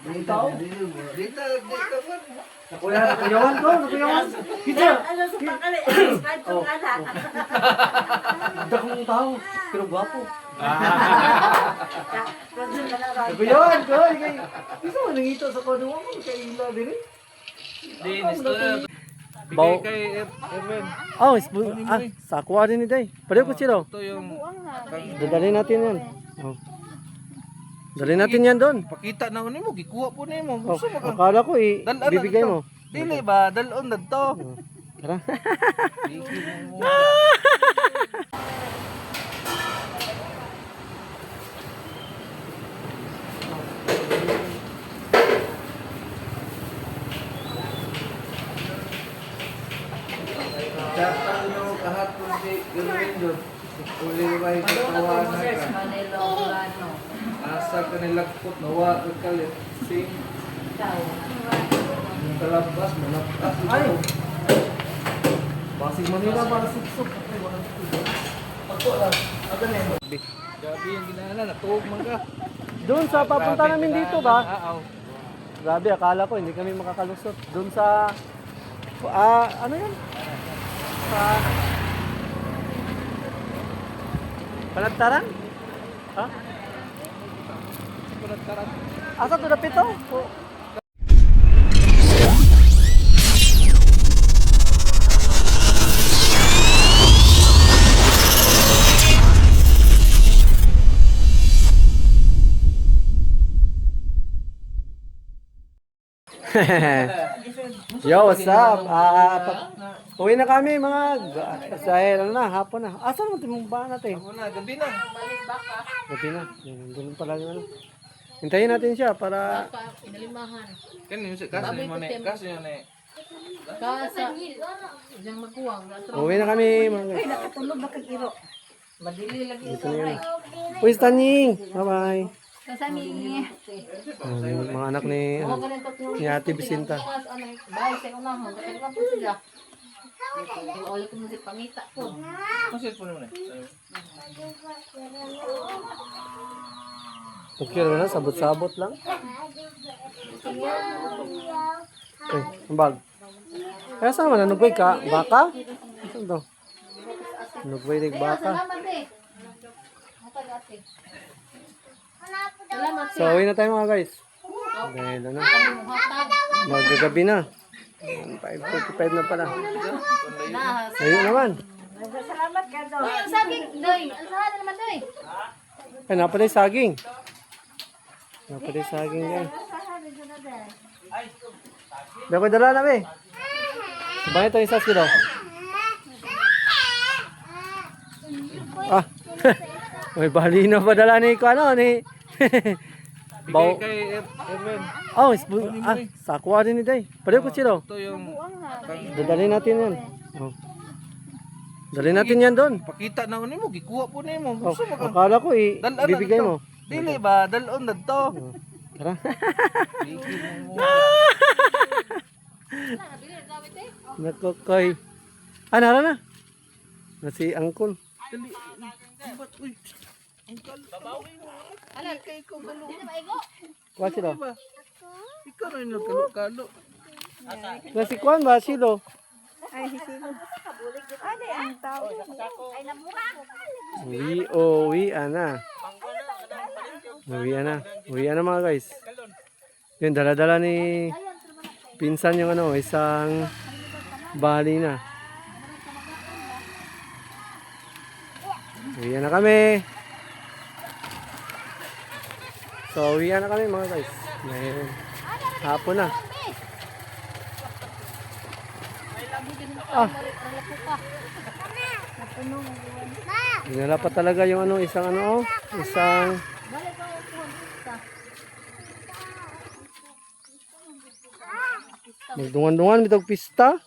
Dito. Dito. Nakuyawan ko. Kita. Ano sa pakali? Subscribe ko ka na. Hindi akong tao. Pero gwapo. Produce ka na ron. Nakuyawan ko. Gusto mo nangito sa kono mo. Kaila din eh. Bigay kay Erwin. Oh, sa kuha din ni Day. Pareho ko sila. Ito yung Dadalhin natin yan. Oh. Dalhin natin yan doon. pakita na mo, gikuha po nimo. Oh, Gusto mo ka? akala ko Dal-anan bibigay to. mo. Dili ba? Dalon na to. Tara. Datang nyo kahapon si Erwin doon. Uli ba yung katawanan ka? Manilo, Lano. Asa ka nilagpot, nawa ka kalit. Sing, yung kalabas, malaptas. Ay! Pasig Manila para suksok. Ako lang. Aga na yun. Gabi yung ginana, natuog man ka. Doon sa papunta Grabe, namin dito ginana. ba? Aaw. Grabe, akala ko hindi kami makakalusot. Doon sa... ano yan? Sa... Panagtaran? Ha? Panagtaran. Asa to dapit to? Yo, what's up? Uwi na kami mga dahil ano na, hapon na. Asan mo timong ba natin? Ako na, gabi na. Gabi na. Doon pala yung ano. Hintayin natin siya para Inalimahan. Kan yung kasi mo na, kasi yun eh. Kasa. Diyan magkuwang. uwi na kami mga guys. Nakatulog na kag-iro. Madili lagi Dito na yun. Uy, Stanying! Bye-bye. Kasani. Yung mga anak ni Ate Bisinta. Bahay sa unahon. Kasi pa po sila. Ulit mo si pangita po. Masit po naman eh. Okay na, sabot-sabot lang. Eh, ang bag. Kaya saan man, nanugway ka? Baka? Saan to? Nanugway rin baka. Salamat eh. Matagati. Salamat. So, uwi na tayo mga guys. Dahil ano, magagabi na. 5:45 na pala. Ayun naman. Salamat ka daw. Ang saging, Doy. Ang sahala naman, Doy. Ay, napaday saging. Napaday saging guys. Dako dala na be. Sabay tayo sa silo. Ah. May bali na pa dala ni ko ano ni. Bigay kay Erwin. Oh, sa kuha din ni Day. Pareho ko sila. Ito yung Dadalhin natin yan. Oh. Dalhin natin yan doon. pakita na mo, gikuha po nimo. Oh, Gusto mo ka? akala ko Dal-anan bibigay to. mo. Dili ba? Dalon na to. Tara. Nakokoy. Ah, nara na. Na si Angkol. Dali. Ba't, uy. Angkal. Kay ko galo. Kuha sila. Ba? Ikaw na yung nagkalo-kalo. Na si Kwan ba? Silo. Uwi ana. Uwi ana mga guys. Yun, dala-dala ni pinsan yung ano, isang bali na. Uwi na kami. So, uwi na kami mga guys. Ngayon, hapon na. Ah. Dinala pa talaga yung ano, isang ano, isang magdungan-dungan bitog pista.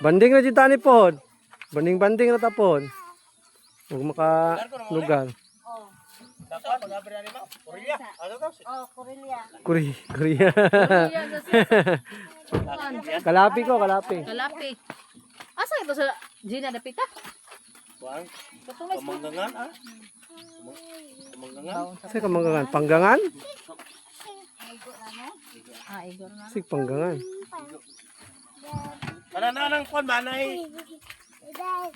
Banding na dito ni pod. Banding-banding na tapon. Huwag maka lugar. Korea. Kalapi ko, kalapi. Kalapi. Asa ito sa Gina Dapita? Pamanggangan ah. Sa kamanggangan, panggangan? Ah, Igor na. Sig panggangan. Kanana ng kwan ba na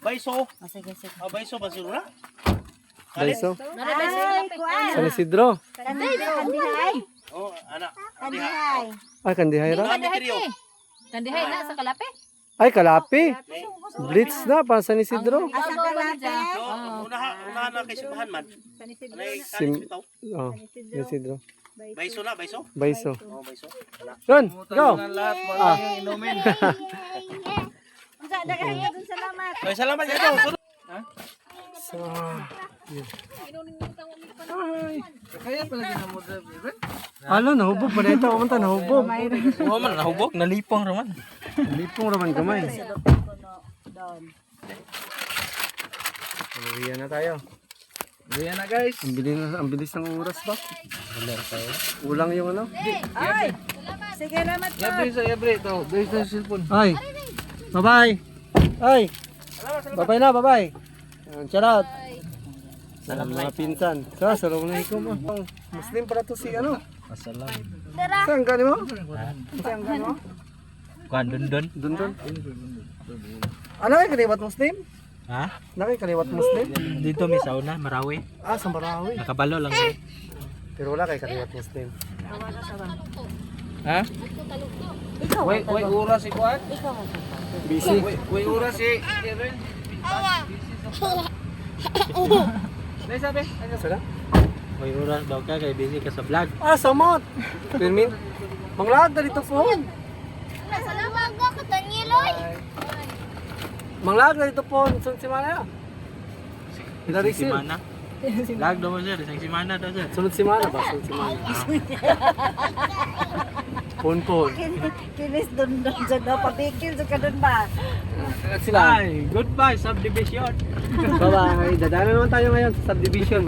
Baiso. Ah, sige, sige. Baiso basura. Daiso. Nalabay sa kalapit. San Isidro. Kandihay. Oh, anak. Kandihay. Ay, Kandihay ra. Kandihay ti. Kandihay na sa kalapit. Ay, Kalapi. Blitz na para San Isidro. Asa kalapit? Unahan na kay Subahan man. Anay Sim, kalis bitaw. oh, San Isidro. Baiso na, Baiso. Baiso. Oh, Baiso. Yun, go. Ang lahat, Ah. wala yung inumin. Ay, salamat ito. So, Kaya pala ginamodel, bebe. ano, nahubog pa na ito. Kumanta, nahubog. Oo man, nahubog. Nalipong raman. Lipong raman kamay. Uwian na tayo. Ayan na guys. Ang bilis ng oras ba? Ulang yung ano? Yabre sa yabre. Ito, doon sa cellphone. Ay, bye-bye. Ay, bye-bye na, bye-bye. Shout out. Sa mga pinsan. Sarong na ikaw mo. Muslim para to si ano? Masalam. Saan ka mo? Saan ka mo? Kuan dundun. Dundun. Ano kay kaliwat Muslim? Ha? Nakay kaliwat Muslim? Dito may sauna, Marawi. Ah, sa Marawi. Nakabalo lang ko. Pero wala kay kaliwat Muslim. Ha? Way ura si Kuan. Busy. Way ura si Kevin. Dai sabi. Sala? May oras daw ka kay busy ka sa vlog. Ah, samot. Permin. Manglag na dito phone. Salamat ka katangiloy. Manglag na dito phone. Sun si Mana. Dari Si Mana. Vlog daw mo sir, isang simana daw sir. Sunod si Mana ba? Sunod si Mana. Phone. Kinis doon dyan na. Papikil sa ka doon ba? Sila. Ay, goodbye subdivision. Bye-bye. Dadaanan naman tayo ngayon sa subdivision.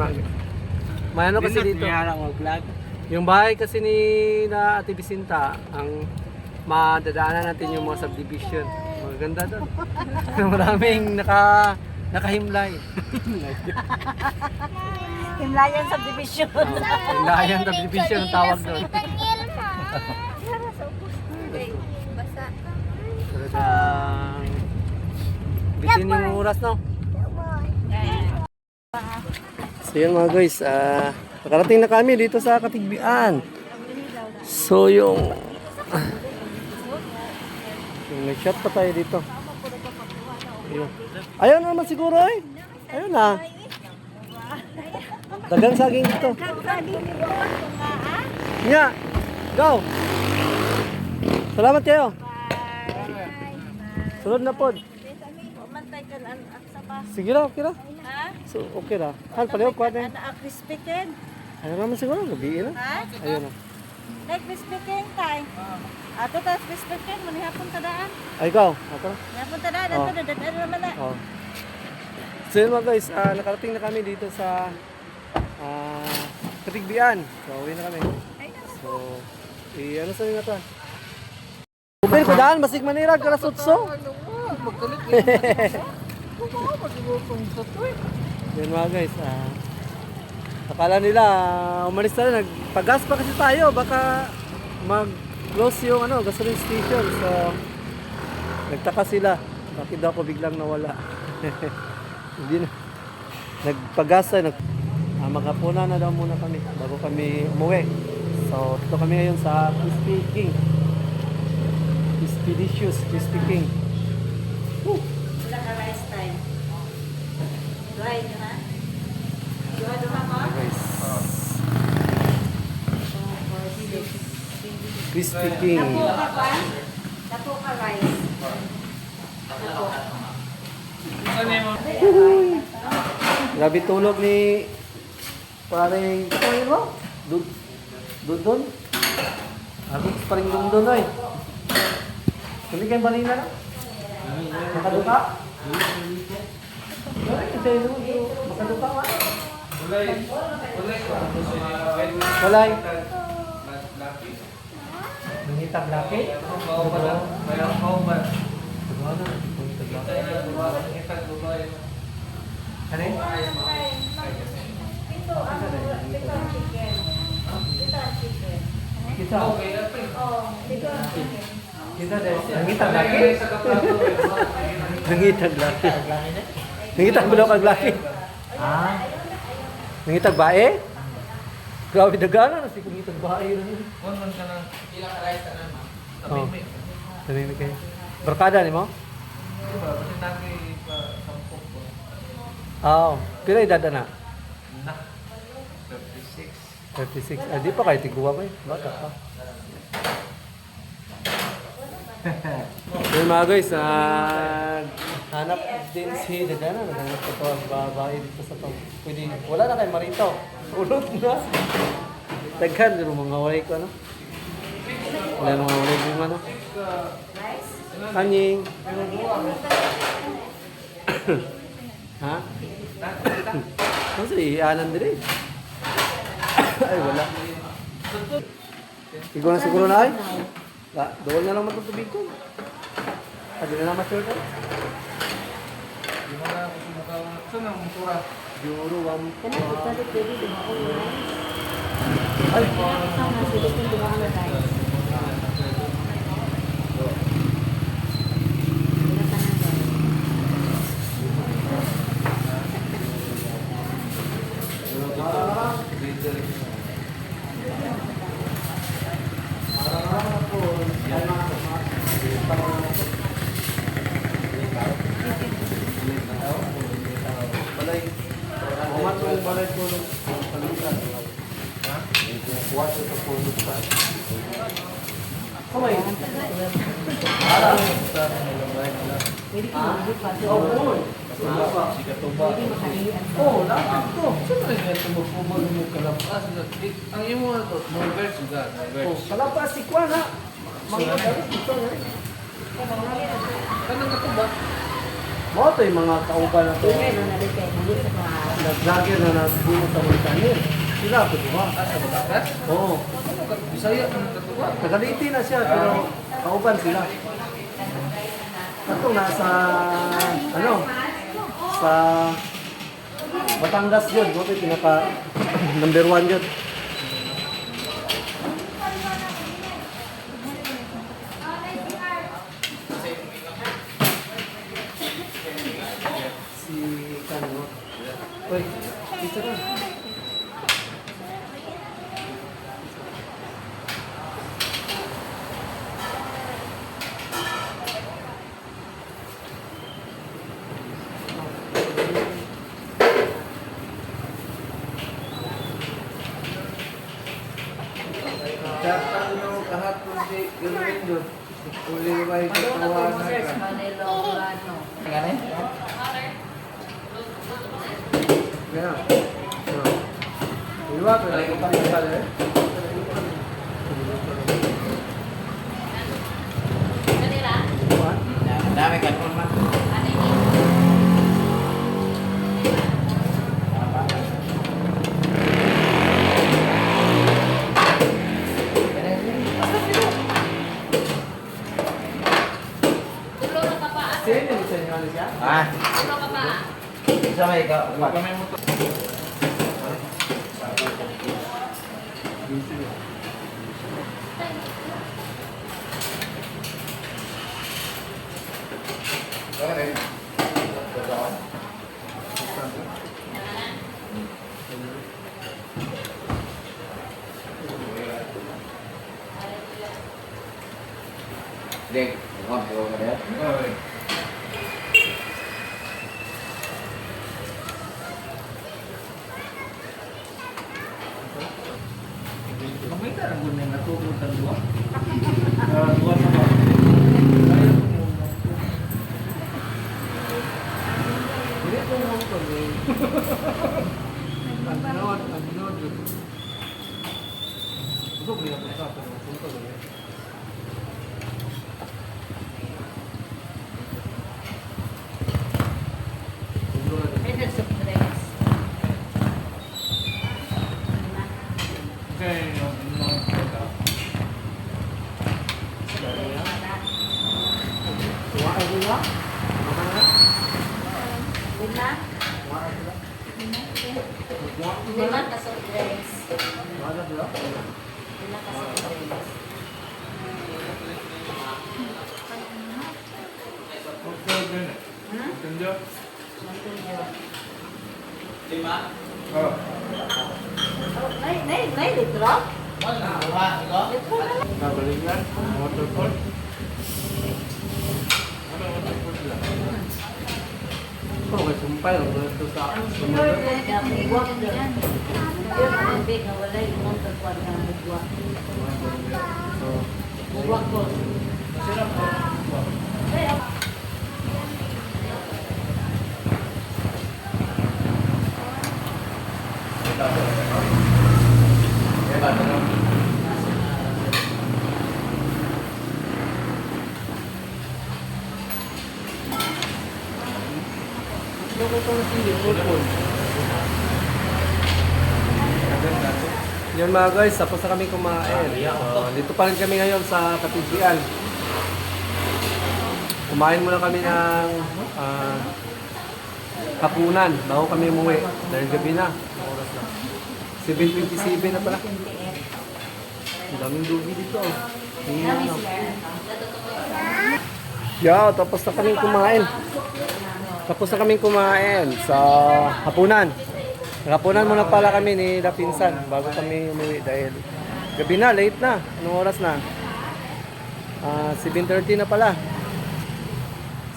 May ano kasi dito. Mo vlog. Yung bahay kasi ni na Ate Bisinta, ang madadaanan natin yung mga subdivision. Maganda doon. Maraming nakahimlay. Himlayan subdivision. Himlayan subdivision ang tawag doon. Tangil ma. Talagang bitin yung oras, no? So yun mga guys, nakarating na kami dito sa Katigbian. So yung may shot pa tayo dito. Ayun. Ayun naman siguro eh. Ayun na. Dagang saging dito. Nya, go. Salamat kayo. Sunod na pod. Sige lang, okay lang. So, okay lang. Han, paliw ko na. Crispy ken. Ano naman siguro, gabi na. Ayun na. Like crispy ken tay. Ato tas crispy ken mo hapon tadaan. Ay, ikaw. Ako na. Hapon tadaan Oh. ato dadan naman na. Oh. So yun mga guys, nakarating na kami dito sa Katigbian. So, uwi na kami. So, ano sa nga to? Ubel ko daan, basig manirag, karasutso. Yan mga guys, akala nila umalis na, nagpagas pa kasi tayo, baka mag-close yung gasoline station. So, nagtaka sila, bakit daw ako biglang nawala. Hindi na, nagpagas na, magkapuna na daw muna kami bago kami umuwi. So, dito kami ngayon sa Crispy King. Expeditious Crispy King. Wala ka rice time. Right na. You had to have Guys. Crispy King. Dapo ka rice. Grabe tulog ni paring mo? Dudon? Ako paring dudon ay. Hindi kayo balina na? Makaduka? Makaduka ka? Walay. Mangitag laki? Mayroon ko ba? Ano yun? Ito ang chicken. Ito ang chicken. Isa. Okay, ate. Kita deh. Nangitag laki. Lagi sa kaplato. Nangitag laki. Nangitag mo daw kag laki. Nangitag bae? Grabe dagana na si kungitag bae rin. Kung man ka na, ilang aray ka na, ma'am. Oh. Tabi mo. Sabi kayo. Barkada ni mo? Diba? Kasi nagi pa sampok ko. Oo. Pila edad na? Na. 36. 36. Ah, di pa kayo tiguwa mo eh. Bata pa. So mga guys, hanap din si Dadana. Naghanap ko ito ang babae dito sa to. Pwede, wala na kayo marito. Ulot na. Taghan, pero mga walay ko ano. Wala mga walay ko yung ano. Kanying. Ha? Ano sa iyanan din eh. Ay, wala. Ikaw na siguro na ay? Doon na lang matutubig ko. Hindi na lang mature ka. Di mo na ako sumukaw. Saan ang mukura? Euro 1 po. Ay, sama sila kung dumaan na tayo. Balay. Umat mo yung balay ko ng palitan. Ha? Kuwat ito po ng sa. Kamay. Ara. Pwede ka mag-book pa. Oo. Pwede makalian. Oh, lapit to. Siyempre nga ito magpumalo mo kalapas. Ang imo ano to, more verse ka, more Oh, verse. kalapas si Kwan ha. Mga dalit ito nga. Kanang ka to ba? Mga ito yung mga kauban na to. Pwede na nalit kayo. Nandito sa mga... Nag-vlogger na nagbunot sa mga kanil. Sila ito, di ba? Sa Batangas? Oo. Bisaya kanang ka to ba? Tagaliti na siya, pero kauban sila. Ito nasa, ano, sa Batangas yun. Ito yung pinaka number 1 yun. Si Kano. Uy, isa ka. Datang no kahapon si Gilwindo. Uli ba yung tawanan ka? Manilo, Urano. Kaya. Iwa ko na yung pangkakal eh. Kanila? Dami ka naman. Ano yun? Tulo na ka pa. Sino yung isa niyo siya? Ah, Tulo ka pa. isa may ka. Kami mo to. Dek, ngon ko ka dek. Okay. Kumita ang gunya natututan dua. Dua na ba? Hindi ko mo ito eh. Pagnood. Busog niya po sa pero punto ko eh. May nag-surprise. Okay, Tuwa ay nila. Mama na. Lima? Tuwa ay nila. Lima ka surprise. Tuwa na sila. Lima ka surprise. Oh. Nay, litro? Nabalikan. Waterfall. Oh, may sumpay. Ang gusto sa sumunod. Buwak dyan. Yung tubig na wala yung motor ko na buwak. Buwak ko. Yun mga guys, tapos na kami kumain. Dito pa rin kami ngayon sa Kapigian. Kumain muna kami ng hapunan bago kami umuwi. Dahil gabi na. Oras na. 7:27 na pala. Ang daming dugi dito. Yeah, tapos na kami kumain. Tapos na kami kumain sa hapunan. Nakapunan muna pala kami ni Lapinsan bago kami umuwi dahil gabi na, late na. Anong oras na? 7:30 na pala.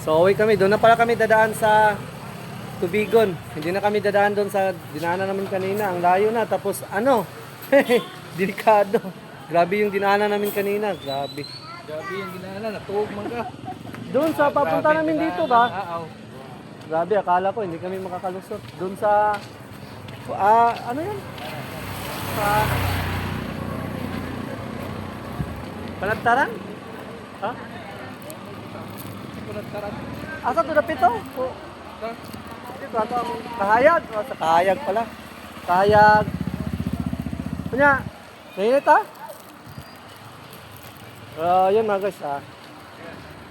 So uwi kami. Doon na pala kami dadaan sa Tubigon. Hindi na kami dadaan doon sa dinaanan namin kanina. Ang layo na. Tapos ano? Delikado. Grabe yung dinaanan namin kanina. Grabe. Gabi yung ginana. Natuog man ka. Doon sa papunta namin dito ba? Grabe, akala ko hindi kami makakalusot. Doon sa ano yun? Sa Panagtaran? Ha? Panagtaran. Asa to dapit to? Dito ato ang Kahayag. Sa Kahayag pala. Kahayag. Kunya, nainit ha? Yun mga guys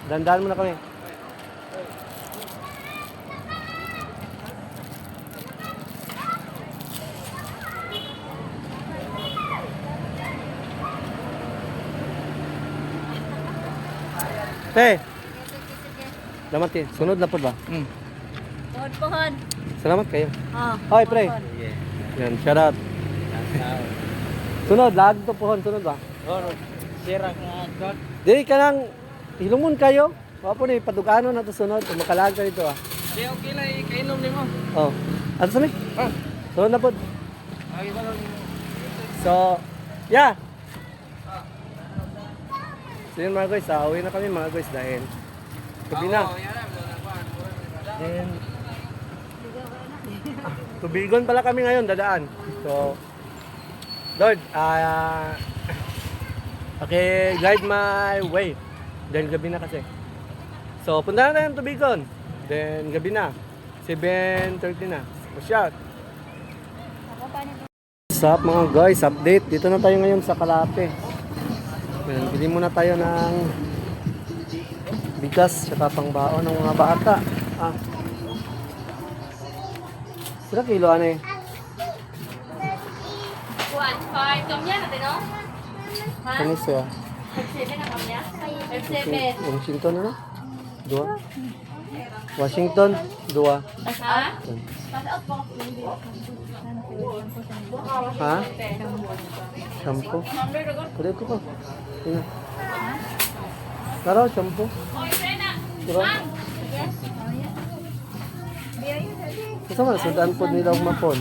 dandan muna kami. Te. Salamat eh. Sunod na po ba? Pohon. Salamat kayo. Ah. Hoy, pre. Yan, shout out. Sunod, lag to pohon. Sunod ba? Sirang nga. Di ka nang hilumon kayo. Wapo ni padugano na to sunod. Makalag ka dito Di okay lang. Kainom ni mo. Oh. Ano sabi? Sunod na po. Ay, ba lang. So, yeah. So yun mga guys, uwi na kami mga guys dahil gabi na. Then, Tubigon pala kami ngayon, dadaan. So, Lord, okay, guide my way. Dahil gabi na kasi. So, punta na tayo ng Tubigon. Then, gabi na. 7:30 na. Shout. What's up mga guys, update. Dito na tayo ngayon sa Kalate. Bili muna tayo ng bigas at pangbaon ng mga bata. Sila kilo ano eh? 1.5. Kamya natin, no? Ha? Ano siya? 5.7 na kamya? 5.7. Washington ano? Dua? Washington? Dua? Ha? Ha? Shampoo? Kulit ko pa. Tingnan. Tara, shampoo. Tara. Kasi man, sundaan po nila umapon.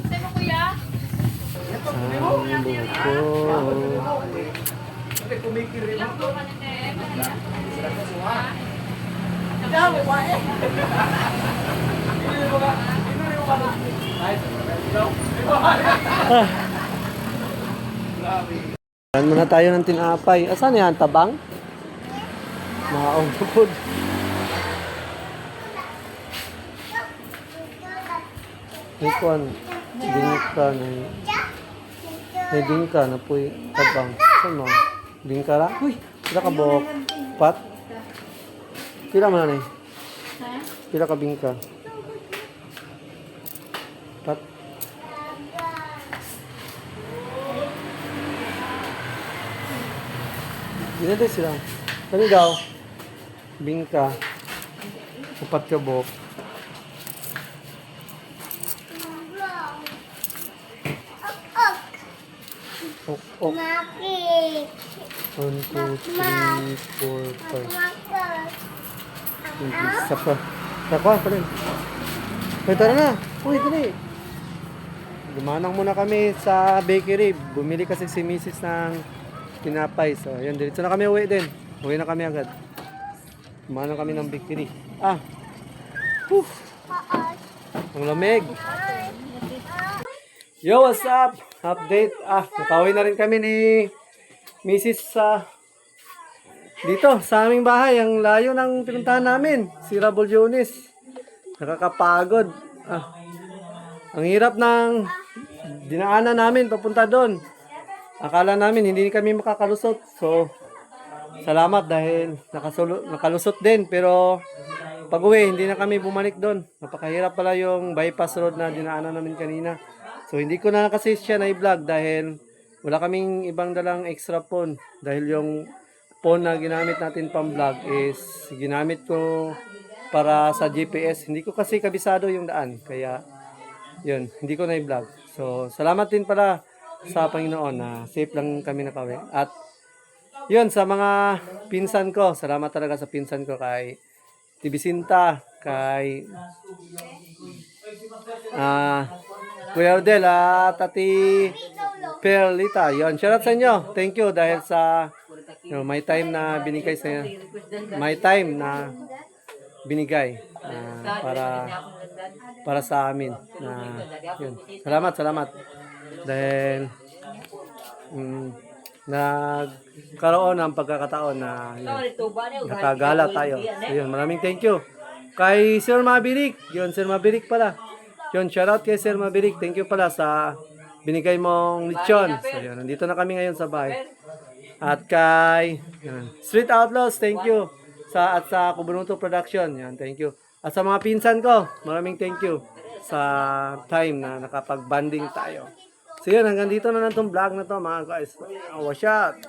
Yan muna tayo ng tinapay. Asan yan? Tabang? Maong tupod. Ikuan, bingka na may bingka na po'y tabang. Saan mo? Bingka ra? Uy! Pila ka buhok? Pat? Pila man na eh? Pila ka bingka? Pat? Ginada sila. Kani daw? Bingka. Upat ka buhok. Oh. 1, 2, Maki. 3, 4, 5. Maka. Isa pa. Nakuha pa rin. Ay, tara na. Uy, dali. Dumanang muna kami sa bakery. Bumili kasi si Mrs. ng tinapay. So, yun. Dito na kami uwi din. Uwi na kami agad. Dumanang kami ng bakery. Ah. Whew. Ang lamig. Yo, what's up? Update. Nakauwi na rin kami ni Mrs. sa dito sa aming bahay. Ang layo ng pinuntahan namin. Si Rabulyones. Nakakapagod. Ang hirap ng dinaanan namin papunta doon. Akala namin hindi kami makakalusot. So, salamat dahil nakalusot din. Pero pag uwi, hindi na kami bumalik doon. Napakahirap pala yung bypass road na dinaanan namin kanina. So, hindi ko na kasi siya na-vlog dahil wala kaming ibang dalang extra phone. Dahil yung phone na ginamit natin pang vlog is ginamit ko para sa GPS. Hindi ko kasi kabisado yung daan. Kaya, yun, hindi ko na-vlog. So, salamat din pala sa Panginoon na safe lang kami nakauwi. At, yun, sa mga pinsan ko, salamat talaga sa pinsan ko kay Tibisinta, kay Kuya Rodel at Ati Perlita. Yun, shoutout sa inyo. Thank you dahil sa may time na binigay sa may time na binigay para sa amin. Yun. Salamat. Dahil nagkaroon ng pagkakataon na nakagala tayo. So, yun, maraming thank you. Kay Sir Mabilik. Yun, Sir Mabilik pala. Yun, shoutout kay Sir Mabilik. Thank you pala sa binigay mong lechon. So, yun, nandito na kami ngayon sa bahay. At kay Street Outlaws, thank you. At sa Kubunuto Production, yan, thank you. At sa mga pinsan ko, maraming thank you sa time na nakapag-banding tayo. So yun, hanggang dito na lang itong vlog na to mga guys. Wash out!